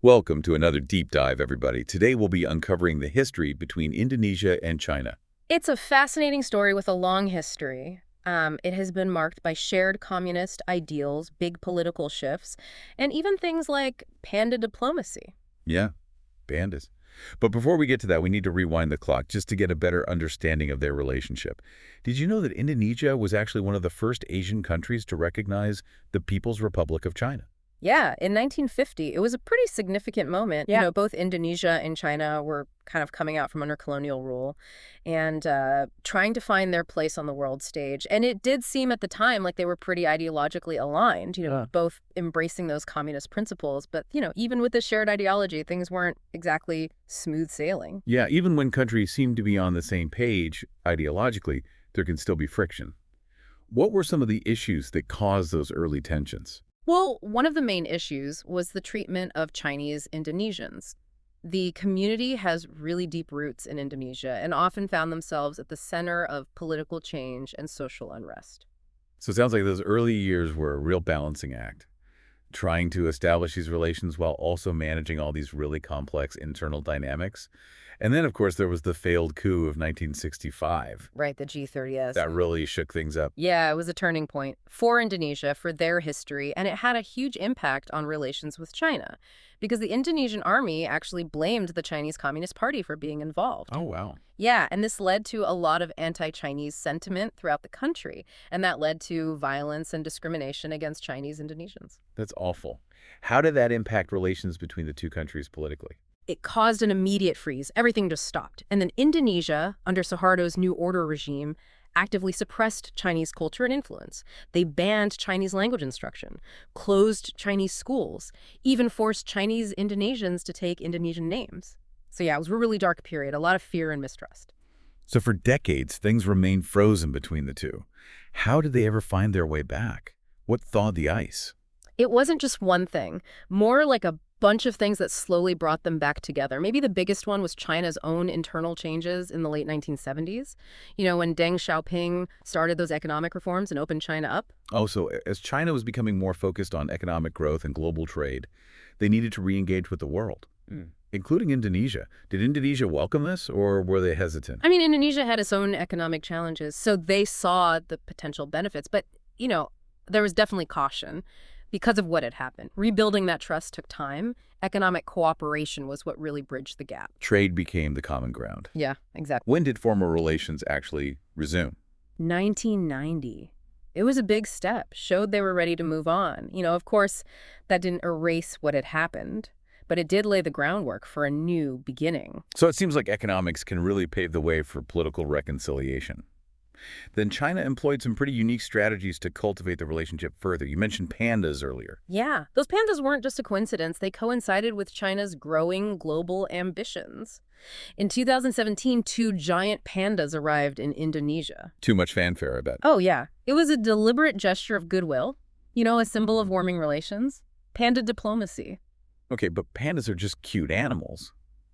Welcome to another deep dive, everybody. Today we'll be uncovering the history between Indonesia and China. It's a fascinating story with a long history. It has been marked by shared communist ideals, big political shifts, and even things like panda diplomacy. Yeah, pandas. But before we get to that, we need to rewind the clock just to get a better understanding of their relationship. Did you know that Indonesia was actually one of the first Asian countries to recognize the People's Republic of China? Yeah, in 1950, it was a pretty significant moment. Yeah. Both Indonesia and China were kind of coming out from under colonial rule and trying to find their place on the world stage. And it did seem at the time like they were pretty ideologically aligned, both embracing those communist principles. But, even with the shared ideology, things weren't exactly smooth sailing. Yeah, even when countries seem to be on the same page ideologically, there can still be friction. What were some of the issues that caused those early tensions? Well, one of the main issues was the treatment of Chinese Indonesians. The community has really deep roots in Indonesia and often found themselves at the center of political change and social unrest. So it sounds like those early years were a real balancing act, trying to establish these relations while also managing all these really complex internal dynamics. And then, of course, there was the failed coup of 1965. Right, the G30S. That really shook things up. Yeah, it was a turning point for Indonesia, for their history, and it had a huge impact on relations with China because the Indonesian army actually blamed the Chinese Communist Party for being involved. Oh, wow. Yeah, and this led to a lot of anti-Chinese sentiment throughout the country, and that led to violence and discrimination against Chinese Indonesians. That's awful. How did that impact relations between the two countries politically? It caused an immediate freeze. Everything just stopped. And then Indonesia, under Suharto's New Order regime, actively suppressed Chinese culture and influence. They banned Chinese language instruction, closed Chinese schools, even forced Chinese Indonesians to take Indonesian names. So yeah, it was a really dark period, a lot of fear and mistrust. So for decades, things remained frozen between the two. How did they ever find their way back? What thawed the ice? It wasn't just one thing, more like a bunch of things that slowly brought them back together. Maybe the biggest one was China's own internal changes in the late 1970s. When Deng Xiaoping started those economic reforms and opened China up. Oh, so as China was becoming more focused on economic growth and global trade, they needed to re-engage with the world, including Indonesia. Did Indonesia welcome this, or were they hesitant? I mean, Indonesia had its own economic challenges, so they saw the potential benefits. But, there was definitely caution because of what had happened. Rebuilding that trust took time. Economic cooperation was what really bridged the gap. Trade became the common ground. Yeah, exactly. When did formal relations actually resume? 1990. It was a big step, showed they were ready to move on. Of course, that didn't erase what had happened, but it did lay the groundwork for a new beginning. So it seems like economics can really pave the way for political reconciliation. Then China employed some pretty unique strategies to cultivate the relationship further. You mentioned pandas earlier. Yeah, those pandas weren't just a coincidence. They coincided with China's growing global ambitions. In 2017, 2 giant pandas arrived in Indonesia. Too much fanfare, I bet. Oh, yeah. It was a deliberate gesture of goodwill. A symbol of warming relations. Panda diplomacy. Okay, but pandas are just cute animals.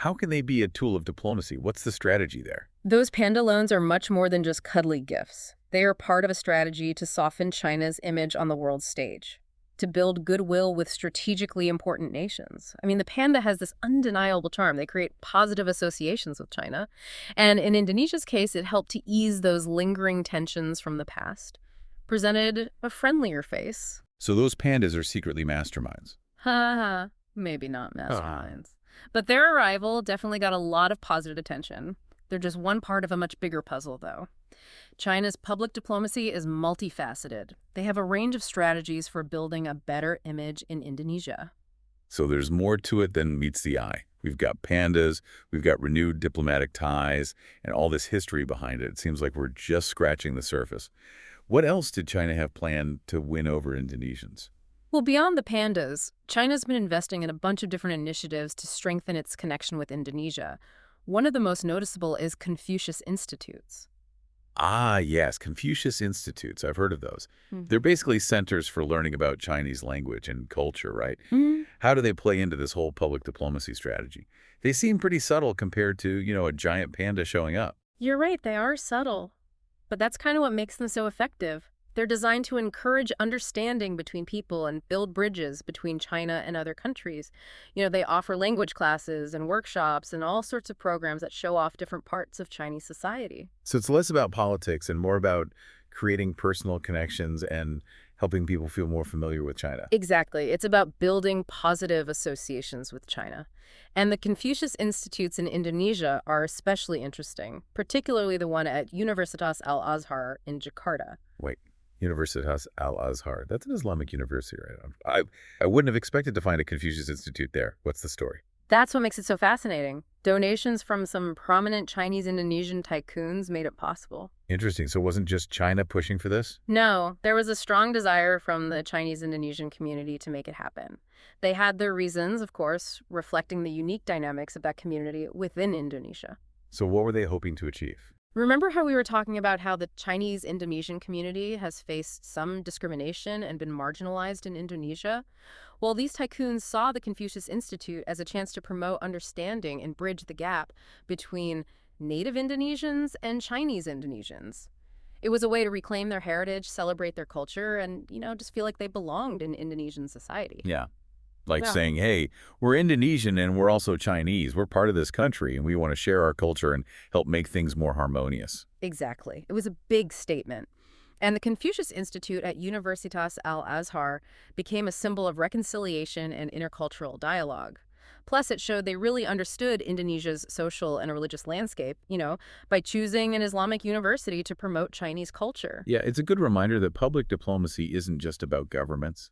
How can they be a tool of diplomacy? What's the strategy there? Those panda loans are much more than just cuddly gifts. They are part of a strategy to soften China's image on the world stage, to build goodwill with strategically important nations. I mean, the panda has this undeniable charm. They create positive associations with China. And in Indonesia's case, it helped to ease those lingering tensions from the past, presented a friendlier face. So those pandas are secretly masterminds. Ha, maybe not masterminds. But their arrival definitely got a lot of positive attention. They're just one part of a much bigger puzzle, though. China's public diplomacy is multifaceted. They have a range of strategies for building a better image in Indonesia. So there's more to it than meets the eye. We've got pandas, we've got renewed diplomatic ties, and all this history behind it. It seems like we're just scratching the surface. What else did China have planned to win over Indonesians? Well, beyond the pandas, China's been investing in a bunch of different initiatives to strengthen its connection with Indonesia. One of the most noticeable is Confucius Institutes. Ah, yes, Confucius Institutes. I've heard of those. They're basically centers for learning about Chinese language and culture, right? How do they play into this whole public diplomacy strategy? They seem pretty subtle compared to, a giant panda showing up. You're right, they are subtle. But that's kind of what makes them so effective. They're designed to encourage understanding between people and build bridges between China and other countries. They offer language classes and workshops and all sorts of programs that show off different parts of Chinese society. So it's less about politics and more about creating personal connections and helping people feel more familiar with China. Exactly. It's about building positive associations with China. And the Confucius Institutes in Indonesia are especially interesting, particularly the one at Universitas Al-Azhar in Jakarta. Wait, Universitas Al-Azhar. That's an Islamic university, right? I wouldn't have expected to find a Confucius Institute there. What's the story? That's what makes it so fascinating. Donations from some prominent Chinese-Indonesian tycoons made it possible. Interesting. So it wasn't just China pushing for this? No, there was a strong desire from the Chinese-Indonesian community to make it happen. They had their reasons, of course, reflecting the unique dynamics of that community within Indonesia. So what were they hoping to achieve? Remember how we were talking about how the Chinese-Indonesian community has faced some discrimination and been marginalized in Indonesia? Well, these tycoons saw the Confucius Institute as a chance to promote understanding and bridge the gap between native Indonesians and Chinese Indonesians. It was a way to reclaim their heritage, celebrate their culture, and, just feel like they belonged in Indonesian society. Yeah. Like Yeah. saying, hey, we're Indonesian and we're also Chinese. We're part of this country and we want to share our culture and help make things more harmonious. Exactly. It was a big statement. And the Confucius Institute at Universitas Al-Azhar became a symbol of reconciliation and intercultural dialogue. Plus, it showed they really understood Indonesia's social and religious landscape, by choosing an Islamic university to promote Chinese culture. Yeah, it's a good reminder that public diplomacy isn't just about governments.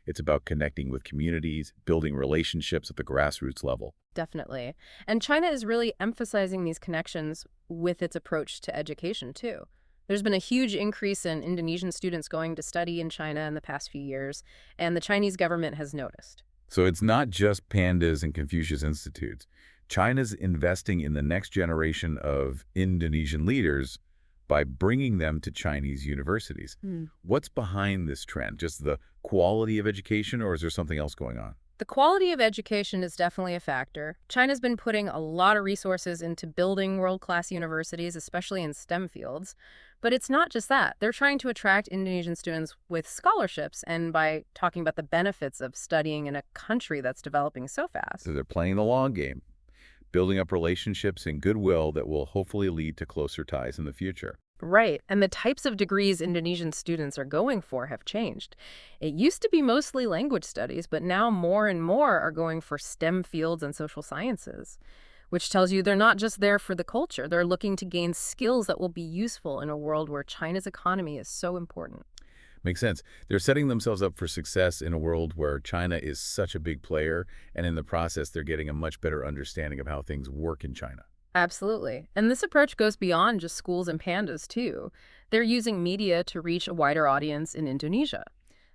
It's about connecting with communities, building relationships at the grassroots level. Definitely. And China is really emphasizing these connections with its approach to education, too. There's been a huge increase in Indonesian students going to study in China in the past few years, and the Chinese government has noticed. So it's not just pandas and Confucius Institutes. China's investing in the next generation of Indonesian leaders by bringing them to Chinese universities. What's behind this trend? Just the quality of education, or is there something else going on? The quality of education is definitely a factor. China's been putting a lot of resources into building world-class universities, especially in STEM fields. But it's not just that. They're trying to attract Indonesian students with scholarships and by talking about the benefits of studying in a country that's developing so fast. So they're playing the long game, building up relationships and goodwill that will hopefully lead to closer ties in the future. Right, and the types of degrees Indonesian students are going for have changed. It used to be mostly language studies, but now more and more are going for STEM fields and social sciences, which tells you they're not just there for the culture. They're looking to gain skills that will be useful in a world where China's economy is so important. Makes sense. They're setting themselves up for success in a world where China is such a big player, and in the process, they're getting a much better understanding of how things work in China. Absolutely. And this approach goes beyond just schools and pandas, too. They're using media to reach a wider audience in Indonesia.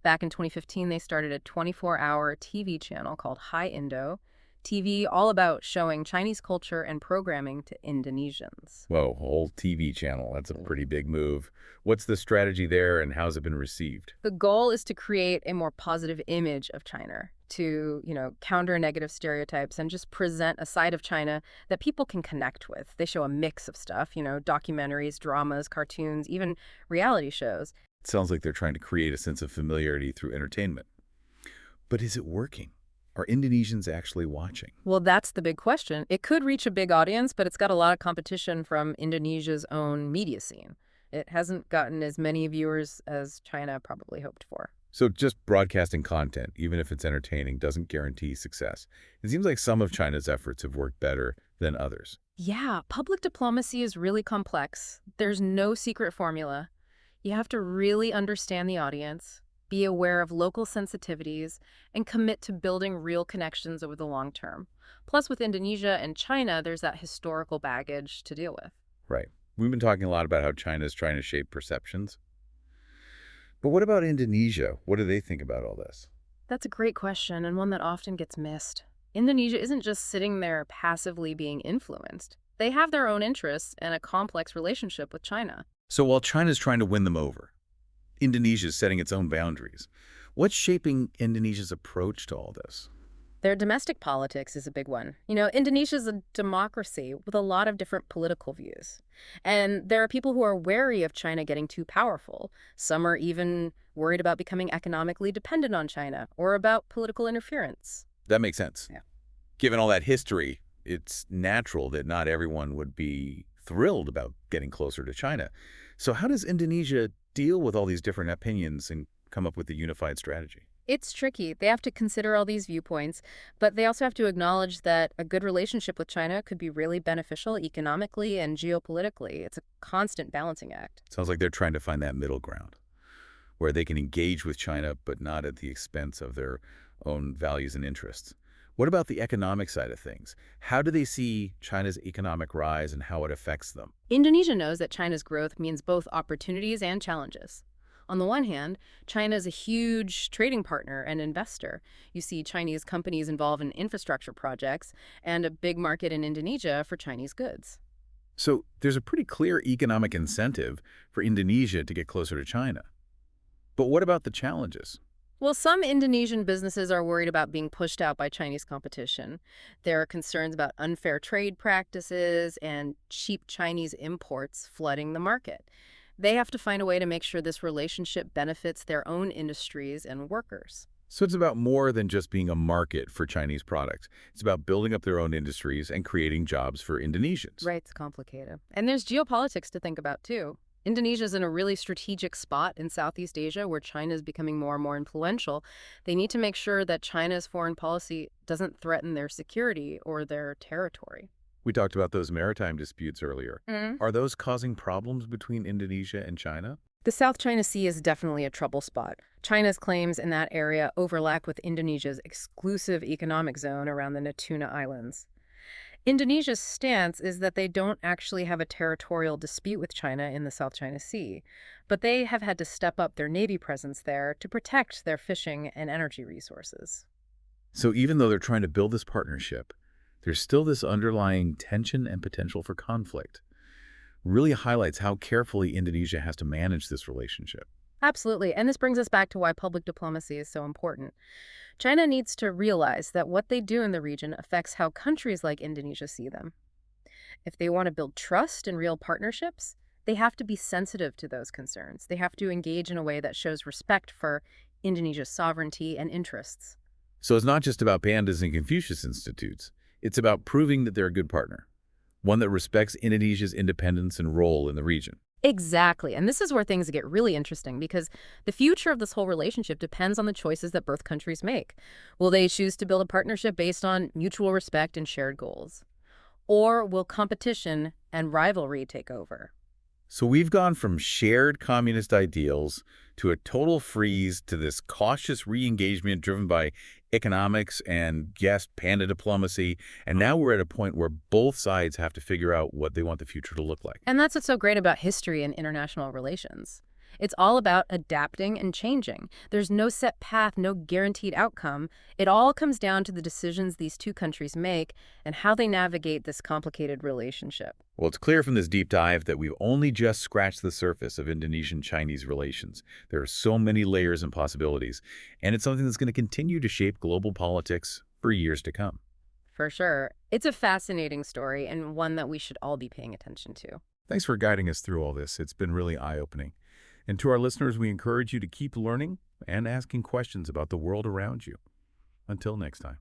Back in 2015, they started a 24-hour TV channel called Hi Indo TV, all about showing Chinese culture and programming to Indonesians. Whoa, a whole TV channel. That's a pretty big move. What's the strategy there and how's it been received? The goal is to create a more positive image of China, to, counter negative stereotypes and just present a side of China that people can connect with. They show a mix of stuff, documentaries, dramas, cartoons, even reality shows. It sounds like they're trying to create a sense of familiarity through entertainment. But is it working? Are Indonesians actually watching? Well, that's the big question. It could reach a big audience, but it's got a lot of competition from Indonesia's own media scene. It hasn't gotten as many viewers as China probably hoped for. So just broadcasting content, even if it's entertaining, doesn't guarantee success. It seems like some of China's efforts have worked better than others. Yeah, public diplomacy is really complex. There's no secret formula. You have to really understand the audience, be aware of local sensitivities, and commit to building real connections over the long term. Plus, with Indonesia and China, there's that historical baggage to deal with. Right. We've been talking a lot about how China is trying to shape perceptions. But what about Indonesia? What do they think about all this? That's a great question, and one that often gets missed. Indonesia isn't just sitting there passively being influenced. They have their own interests and a complex relationship with China. So while China's trying to win them over, Indonesia's setting its own boundaries. What's shaping Indonesia's approach to all this? Their domestic politics is a big one. Indonesia's a democracy with a lot of different political views. And there are people who are wary of China getting too powerful. Some are even worried about becoming economically dependent on China or about political interference. That makes sense. Yeah. Given all that history, it's natural that not everyone would be thrilled about getting closer to China. So how does Indonesia deal with all these different opinions and come up with a unified strategy? It's tricky. They have to consider all these viewpoints, but they also have to acknowledge that a good relationship with China could be really beneficial economically and geopolitically. It's a constant balancing act. Sounds like they're trying to find that middle ground where they can engage with China, but not at the expense of their own values and interests. What about the economic side of things? How do they see China's economic rise and how it affects them? Indonesia knows that China's growth means both opportunities and challenges. On the one hand, China is a huge trading partner and investor. You see Chinese companies involved in infrastructure projects and a big market in Indonesia for Chinese goods. So there's a pretty clear economic incentive for Indonesia to get closer to China. But what about the challenges? Well, some Indonesian businesses are worried about being pushed out by Chinese competition. There are concerns about unfair trade practices and cheap Chinese imports flooding the market. They have to find a way to make sure this relationship benefits their own industries and workers. So it's about more than just being a market for Chinese products. It's about building up their own industries and creating jobs for Indonesians. Right, it's complicated. And there's geopolitics to think about, too. Indonesia's in a really strategic spot in Southeast Asia where China is becoming more and more influential. They need to make sure that China's foreign policy doesn't threaten their security or their territory. We talked about those maritime disputes earlier. Mm. Are those causing problems between Indonesia and China? The South China Sea is definitely a trouble spot. China's claims in that area overlap with Indonesia's exclusive economic zone around the Natuna Islands. Indonesia's stance is that they don't actually have a territorial dispute with China in the South China Sea, but they have had to step up their Navy presence there to protect their fishing and energy resources. So even though they're trying to build this partnership, there's still this underlying tension and potential for conflict. Really highlights how carefully Indonesia has to manage this relationship. Absolutely, and this brings us back to why public diplomacy is so important. China needs to realize that what they do in the region affects how countries like Indonesia see them. If they want to build trust and real partnerships, they have to be sensitive to those concerns. They have to engage in a way that shows respect for Indonesia's sovereignty and interests. So it's not just about pandas and Confucius Institutes. It's about proving that they're a good partner, one that respects Indonesia's independence and role in the region. Exactly. And this is where things get really interesting because the future of this whole relationship depends on the choices that both countries make. Will they choose to build a partnership based on mutual respect and shared goals? Or will competition and rivalry take over? So we've gone from shared communist ideals to a total freeze to this cautious re-engagement driven by economics and, yes, panda diplomacy. And now we're at a point where both sides have to figure out what they want the future to look like. And that's what's so great about history and international relations. It's all about adapting and changing. There's no set path, no guaranteed outcome. It all comes down to the decisions these two countries make and how they navigate this complicated relationship. Well, it's clear from this deep dive that we've only just scratched the surface of Indonesian-Chinese relations. There are so many layers and possibilities, and it's something that's going to continue to shape global politics for years to come. For sure. It's a fascinating story and one that we should all be paying attention to. Thanks for guiding us through all this. It's been really eye-opening. And to our listeners, we encourage you to keep learning and asking questions about the world around you. Until next time.